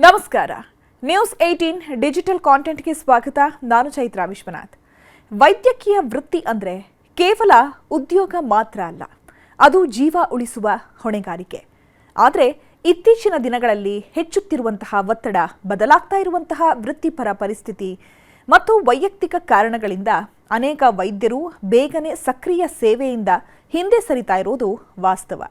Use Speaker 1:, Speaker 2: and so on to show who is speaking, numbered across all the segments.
Speaker 1: ನಮಸ್ಕಾರ. News 18 digital ಕಾಂಟೆಂಟ್ಗೆ ಸ್ವಾಗತ. ನಾನು ಚೈತ್ರಾ ವಿಶ್ವನಾಥ್. ವೈದ್ಯಕೀಯ ವೃತ್ತಿ ಅಂದರೆ ಕೇವಲ ಉದ್ಯೋಗ ಮಾತ್ರ ಅಲ್ಲ, ಅದು ಜೀವ ಉಳಿಸುವ ಹೊಣೆಗಾರಿಕೆ. ಆದರೆ ಇತ್ತೀಚಿನ ದಿನಗಳಲ್ಲಿ ಹೆಚ್ಚುತ್ತಿರುವಂತಹ ಒತ್ತಡ, ಬದಲಾಗ್ತಾ ಇರುವಂತಹ ವೃತ್ತಿಪರ ಪರಿಸ್ಥಿತಿ ಮತ್ತು ವೈಯಕ್ತಿಕ ಕಾರಣಗಳಿಂದ ಅನೇಕ ವೈದ್ಯರು ಬೇಗನೆ ಸಕ್ರಿಯ ಸೇವೆಯಿಂದ ಹಿಂದೆ ಸರಿತಾ ಇರೋದು ವಾಸ್ತವ.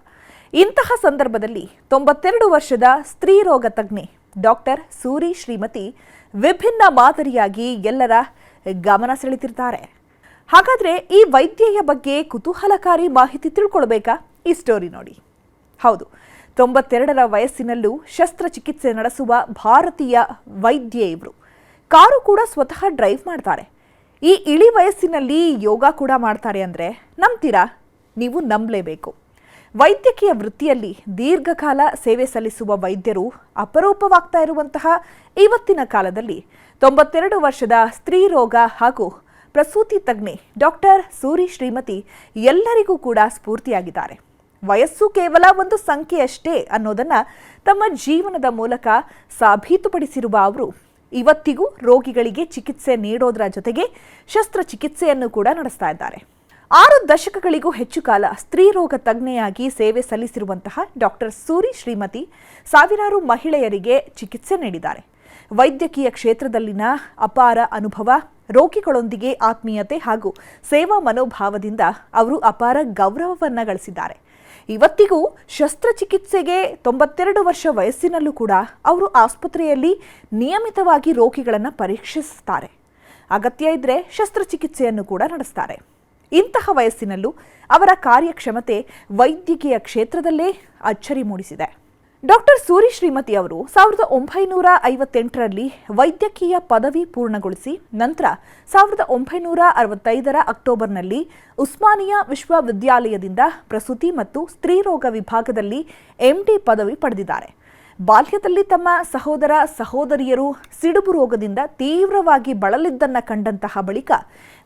Speaker 1: ಇಂತಹ ಸಂದರ್ಭದಲ್ಲಿ 92 ವರ್ಷದ ಸ್ತ್ರೀ ರೋಗ ತಜ್ಞೆ ಡಾಕ್ಟರ್ ಸೂರಿ ಶ್ರೀಮತಿ ವಿಭಿನ್ನ ಮಾದರಿಯಾಗಿ ಎಲ್ಲರ ಗಮನ ಸೆಳೆತಿರ್ತಾರೆ. ಹಾಗಾದ್ರೆ ಈ ವೈದ್ಯೆಯ ಬಗ್ಗೆ ಕುತೂಹಲಕಾರಿ ಮಾಹಿತಿ ತಿಳ್ಕೊಳ್ಬೇಕಾ? ಈ ಸ್ಟೋರಿ ನೋಡಿ. ಹೌದು, 92ರ ವಯಸ್ಸಿನಲ್ಲೂ ಶಸ್ತ್ರಚಿಕಿತ್ಸೆ ನಡೆಸುವ ಭಾರತೀಯ ವೈದ್ಯೆ ಇವರು. ಕಾರು ಕೂಡ ಸ್ವತಃ ಡ್ರೈವ್ ಮಾಡ್ತಾರೆ. ಈ ಇಳಿ ವಯಸ್ಸಿನಲ್ಲಿ ಯೋಗ ಕೂಡ ಮಾಡ್ತಾರೆ ಅಂದರೆ ನಂಬ್ತೀರಾ? ನೀವು ನಂಬಲೇಬೇಕು. ವೈದ್ಯಕೀಯ ವೃತ್ತಿಯಲ್ಲಿ ದೀರ್ಘಕಾಲ ಸೇವೆ ಸಲ್ಲಿಸುವ ವೈದ್ಯರು ಅಪರೂಪವಾಗ್ತಾ ಇರುವಂತಹ ಇವತ್ತಿನ ಕಾಲದಲ್ಲಿ 92 ವರ್ಷದ ಸ್ತ್ರೀ ರೋಗ ಹಾಗೂ ಪ್ರಸೂತಿ ತಜ್ಞೆ ಡಾಕ್ಟರ್ ಸೂರಿ ಶ್ರೀಮತಿ ಎಲ್ಲರಿಗೂ ಕೂಡ ಸ್ಫೂರ್ತಿಯಾಗಿದ್ದಾರೆ. ವಯಸ್ಸು ಕೇವಲ ಒಂದು ಸಂಖ್ಯೆಯಷ್ಟೇ ಅನ್ನೋದನ್ನ ತಮ್ಮ ಜೀವನದ ಮೂಲಕ ಸಾಬೀತುಪಡಿಸಿರುವ ಅವರು ಇವತ್ತಿಗೂ ರೋಗಿಗಳಿಗೆ ಚಿಕಿತ್ಸೆ ನೀಡೋದರ ಜೊತೆಗೆ ಶಸ್ತ್ರಚಿಕಿತ್ಸೆಯನ್ನು ಕೂಡ ನಡೆಸ್ತಾ ಇದ್ದಾರೆ. 6 ದಶಕಗಳಿಗೂ ಹೆಚ್ಚು ಕಾಲ ಸ್ತ್ರೀ ರೋಗ ತಜ್ಞೆಯಾಗಿ ಸೇವೆ ಸಲ್ಲಿಸಿರುವಂತಹ ಡಾಕ್ಟರ್ ಸೂರಿ ಶ್ರೀಮತಿ ಸಾವಿರಾರು ಮಹಿಳೆಯರಿಗೆ ಚಿಕಿತ್ಸೆ ನೀಡಿದ್ದಾರೆ. ವೈದ್ಯಕೀಯ ಕ್ಷೇತ್ರದಲ್ಲಿನ ಅಪಾರ ಅನುಭವ, ರೋಗಿಗಳೊಂದಿಗೆ ಆತ್ಮೀಯತೆ ಹಾಗೂ ಸೇವಾ ಮನೋಭಾವದಿಂದ ಅವರು ಅಪಾರ ಗೌರವವನ್ನು ಗಳಿಸಿದ್ದಾರೆ. ಇವತ್ತಿಗೂ ಶಸ್ತ್ರಚಿಕಿತ್ಸೆಗೆ 92 ವರ್ಷ ವಯಸ್ಸಿನಲ್ಲೂ ಕೂಡ ಅವರು ಆಸ್ಪತ್ರೆಯಲ್ಲಿ ನಿಯಮಿತವಾಗಿ ರೋಗಿಗಳನ್ನು ಪರೀಕ್ಷಿಸುತ್ತಾರೆ. ಅಗತ್ಯ ಇದ್ದರೆ ಶಸ್ತ್ರಚಿಕಿತ್ಸೆಯನ್ನು ಕೂಡ ನಡೆಸ್ತಾರೆ. ಇಂತಹ ವಯಸ್ಸಿನಲ್ಲೂ ಅವರ ಕಾರ್ಯಕ್ಷಮತೆ ವೈದ್ಯಕೀಯ ಕ್ಷೇತ್ರದಲ್ಲೇ ಅಚ್ಚರಿ ಮೂಡಿಸಿದೆ. ಡಾಕ್ಟರ್ ಸೂರಿ ಶ್ರೀಮತಿ ಅವರು 1958ರಲ್ಲಿ ವೈದ್ಯಕೀಯ ಪದವಿ ಪೂರ್ಣಗೊಳಿಸಿ ನಂತರ 1965ರ ಅಕ್ಟೋಬರ್ನಲ್ಲಿ ಉಸ್ಮಾನಿಯಾ ವಿಶ್ವವಿದ್ಯಾಲಯದಿಂದ ಪ್ರಸೂತಿ ಮತ್ತು ಸ್ತ್ರೀರೋಗ ವಿಭಾಗದಲ್ಲಿ MD ಪದವಿ ಪಡೆದಿದ್ದಾರೆ. ಬಾಲ್ಯದಲ್ಲಿ ತಮ್ಮ ಸಹೋದರ ಸಹೋದರಿಯರು ಸಿಡುಬು ರೋಗದಿಂದ ತೀವ್ರವಾಗಿ ಬಳಲಿದ್ದನ್ನು ಕಂಡಂತಹ ಬಳಿಕ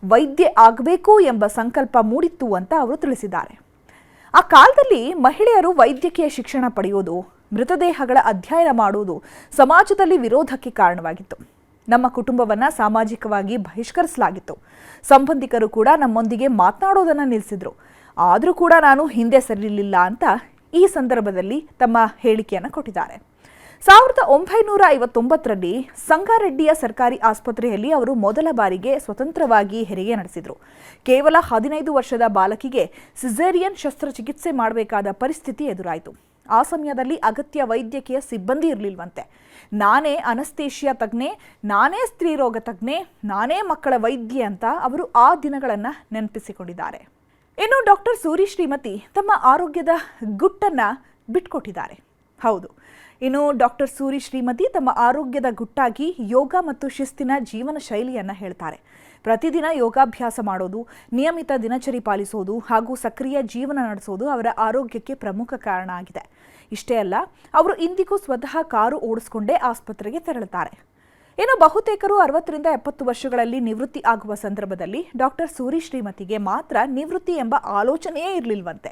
Speaker 1: ವೈದ್ಯೆ ಆಗಬೇಕು ಎಂಬ ಸಂಕಲ್ಪ ಮೂಡಿತ್ತು ಅಂತ ಅವರು ತಿಳಿಸಿದ್ದಾರೆ. ಆ ಕಾಲದಲ್ಲಿ ಮಹಿಳೆಯರು ವೈದ್ಯಕೀಯ ಶಿಕ್ಷಣ ಪಡೆಯೋದು, ಮೃತದೇಹಗಳ ಅಧ್ಯಯನ ಮಾಡುವುದು ಸಮಾಜದಲ್ಲಿ ವಿರೋಧಕ್ಕೆ ಕಾರಣವಾಗಿತ್ತು. ನಮ್ಮ ಕುಟುಂಬವನ್ನು ಸಾಮಾಜಿಕವಾಗಿ ಬಹಿಷ್ಕರಿಸಲಾಗಿತ್ತು. ಸಂಬಂಧಿಕರು ಕೂಡ ನಮ್ಮೊಂದಿಗೆ ಮಾತನಾಡೋದನ್ನು ನಿಲ್ಲಿಸಿದ್ರು. ಆದರೂ ಕೂಡ ನಾನು ಹಿಂದೆ ಸರಿಲಿಲ್ಲ ಅಂತ ಈ ಸಂದರ್ಭದಲ್ಲಿ ತಮ್ಮ ಹೇಳಿಕೆಯನ್ನು ಕೊಟ್ಟಿದ್ದಾರೆ. 1959ರಲ್ಲಿ ಸಂಗಾರೆಡ್ಡಿಯ ಸರ್ಕಾರಿ ಆಸ್ಪತ್ರೆಯಲ್ಲಿ ಅವರು ಮೊದಲ ಬಾರಿಗೆ ಸ್ವತಂತ್ರವಾಗಿ ಹೆರಿಗೆ ನಡೆಸಿದರು. ಕೇವಲ 15 ವರ್ಷದ ಬಾಲಕಿಗೆ ಸಿಸೇರಿಯನ್ ಶಸ್ತ್ರಚಿಕಿತ್ಸೆ ಮಾಡಬೇಕಾದ ಪರಿಸ್ಥಿತಿ ಎದುರಾಯಿತು. ಆ ಸಮಯದಲ್ಲಿ ಅಗತ್ಯ ವೈದ್ಯಕೀಯ ಸಿಬ್ಬಂದಿ ಇರಲಿಲ್ವಂತೆ. ನಾನೇ ಅನಸ್ತೇಷಿಯಾ ತಜ್ಞೆ, ನಾನೇ ಸ್ತ್ರೀ ರೋಗ ತಜ್ಞೆ, ನಾನೇ ಮಕ್ಕಳ ವೈದ್ಯೆ ಅಂತ ಅವರು ಆ ದಿನಗಳನ್ನು ನೆನಪಿಸಿಕೊಂಡಿದ್ದಾರೆ. ಇನ್ನು ಡಾಕ್ಟರ್ ಸೂರಿ ಶ್ರೀಮತಿ ತಮ್ಮ ಆರೋಗ್ಯದ ಗುಟ್ಟನ್ನು ಬಿಟ್ಕೊಟ್ಟಿದ್ದಾರೆ. ಹೌದು, ಇನ್ನು ಡಾಕ್ಟರ್ ಸೂರಿ ಶ್ರೀಮತಿ ತಮ್ಮ ಆರೋಗ್ಯದ ಗುಟ್ಟಾಗಿ ಯೋಗ ಮತ್ತು ಶಿಸ್ತಿನ ಜೀವನ ಶೈಲಿಯನ್ನು ಹೇಳ್ತಾರೆ. ಪ್ರತಿದಿನ ಯೋಗಾಭ್ಯಾಸ ಮಾಡೋದು, ನಿಯಮಿತ ದಿನಚರಿ ಪಾಲಿಸೋದು ಹಾಗೂ ಸಕ್ರಿಯ ಜೀವನ ನಡೆಸೋದು ಅವರ ಆರೋಗ್ಯಕ್ಕೆ ಪ್ರಮುಖ ಕಾರಣ ಆಗಿದೆ. ಇಷ್ಟೇ ಅಲ್ಲ, ಅವರು ಇಂದಿಗೂ ಸ್ವತಃ ಕಾರು ಓಡಿಸ್ಕೊಂಡೇ ಆಸ್ಪತ್ರೆಗೆ ತೆರಳುತ್ತಾರೆ. ಇನ್ನು ಬಹುತೇಕರು 60ರಿಂದ 70 ವರ್ಷಗಳಲ್ಲಿ ನಿವೃತ್ತಿ ಆಗುವ ಸಂದರ್ಭದಲ್ಲಿ ಡಾಕ್ಟರ್ ಸೂರಿ ಶ್ರೀಮತಿಗೆ ಮಾತ್ರ ನಿವೃತ್ತಿ ಎಂಬ ಆಲೋಚನೆಯೇ ಇರಲಿಲ್ವಂತೆ.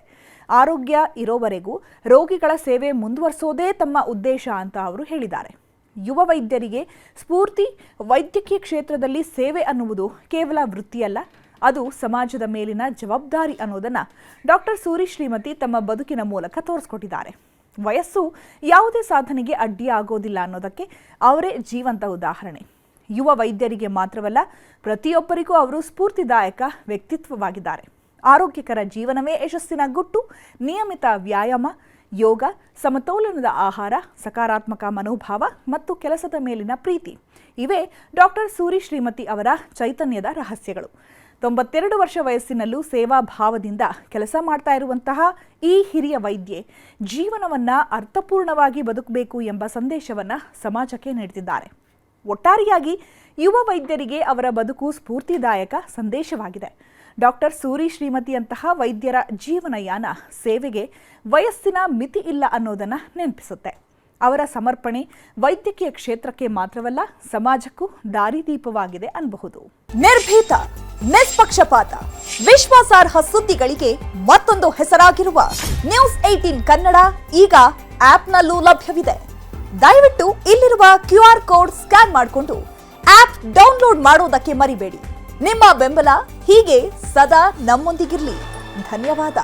Speaker 1: ಆರೋಗ್ಯ ಇರೋವರೆಗೂ ರೋಗಿಗಳ ಸೇವೆ ಮುಂದುವರಿಸೋದೇ ತಮ್ಮ ಉದ್ದೇಶ ಅಂತ ಅವರು ಹೇಳಿದ್ದಾರೆ. ಯುವ ವೈದ್ಯರಿಗೆ ಸ್ಫೂರ್ತಿ, ವೈದ್ಯಕೀಯ ಕ್ಷೇತ್ರದಲ್ಲಿ ಸೇವೆ ಅನ್ನುವುದು ಕೇವಲ ವೃತ್ತಿಯಲ್ಲ, ಅದು ಸಮಾಜದ ಮೇಲಿನ ಜವಾಬ್ದಾರಿ ಅನ್ನೋದನ್ನು ಡಾಕ್ಟರ್ ಸೂರಿ ಶ್ರೀಮತಿ ತಮ್ಮ ಬದುಕಿನ ಮೂಲಕ ತೋರಿಸ್ಕೊಟ್ಟಿದ್ದಾರೆ. ವಯಸ್ಸು ಯಾವುದೇ ಸಾಧನೆಗೆ ಅಡ್ಡಿಯಾಗೋದಿಲ್ಲ ಅನ್ನೋದಕ್ಕೆ ಅವರೇ ಜೀವಂತ ಉದಾಹರಣೆ. ಯುವ ವೈದ್ಯರಿಗೆ ಮಾತ್ರವಲ್ಲ, ಪ್ರತಿಯೊಬ್ಬರಿಗೂ ಅವರು ಸ್ಫೂರ್ತಿದಾಯಕ ವ್ಯಕ್ತಿತ್ವವಾಗಿದ್ದಾರೆ. ಆರೋಗ್ಯಕರ ಜೀವನವೇ ಯಶಸ್ಸಿನ ಗುಟ್ಟು. ನಿಯಮಿತ ವ್ಯಾಯಾಮ, ಯೋಗ, ಸಮತೋಲನದ ಆಹಾರ, ಸಕಾರಾತ್ಮಕ ಮನೋಭಾವ ಮತ್ತು ಕೆಲಸದ ಮೇಲಿನ ಪ್ರೀತಿ ಇವೇ ಡಾಕ್ಟರ್ ಸೂರಿ ಶ್ರೀಮತಿ ಅವರ ಚೈತನ್ಯದ ರಹಸ್ಯಗಳು. 92 ವರ್ಷ ವಯಸ್ಸಿನಲ್ಲೂ ಸೇವಾ ಭಾವದಿಂದ ಕೆಲಸ ಮಾಡ್ತಾ ಇರುವಂತಹ ಈ ಹಿರಿಯ ವೈದ್ಯೆ ಜೀವನವನ್ನು ಅರ್ಥಪೂರ್ಣವಾಗಿ ಬದುಕಬೇಕು ಎಂಬ ಸಂದೇಶವನ್ನು ಸಮಾಜಕ್ಕೆ ನೀಡುತ್ತಿದ್ದಾರೆ. ಒಟ್ಟಾರೆಯಾಗಿ ಯುವ ವೈದ್ಯರಿಗೆ ಅವರ ಬದುಕು ಸ್ಫೂರ್ತಿದಾಯಕ ಸಂದೇಶವಾಗಿದೆ. ಡಾಕ್ಟರ್ ಸೂರಿ ಶ್ರೀಮತಿಯಂತಹ ವೈದ್ಯರ ಜೀವನಯಾನ ಸೇವೆಗೆ ವಯಸ್ಸಿನ ಮಿತಿ ಇಲ್ಲ ಅನ್ನೋದನ್ನು ನೆನಪಿಸುತ್ತೆ. ಅವರ ಸಮರ್ಪಣೆ ವೈದ್ಯಕೀಯ ಕ್ಷೇತ್ರಕ್ಕೆ ಮಾತ್ರವಲ್ಲ, ಸಮಾಜಕ್ಕೂ ದಾರಿದೀಪವಾಗಿದೆ ಅನ್ನಬಹುದು. ನಿರ್ಭೀತ, ನಿಷ್ಪಕ್ಷಪಾತ, ವಿಶ್ವಾಸಾರ್ಹ ಸುದ್ದಿಗಳಿಗೆ ಮತ್ತೊಂದು ಹೆಸರಾಗಿರುವ ನ್ಯೂಸ್ 18 ಕನ್ನಡ ಈಗ ಆಪ್ನಲ್ಲೂ ಲಭ್ಯವಿದೆ. ದಯವಿಟ್ಟು ಇಲ್ಲಿರುವ QR ಕೋಡ್ ಸ್ಕ್ಯಾನ್ ಮಾಡಿಕೊಂಡು ಆಪ್ ಡೌನ್ಲೋಡ್ ಮಾಡೋದಕ್ಕೆ ಮರಿಬೇಡಿ. ನಿಮ್ಮ ಬೆಂಬಲ ಹೀಗೆ ಸದಾ ನಮ್ಮೊಂದಿಗಿರಲಿ. ಧನ್ಯವಾದ.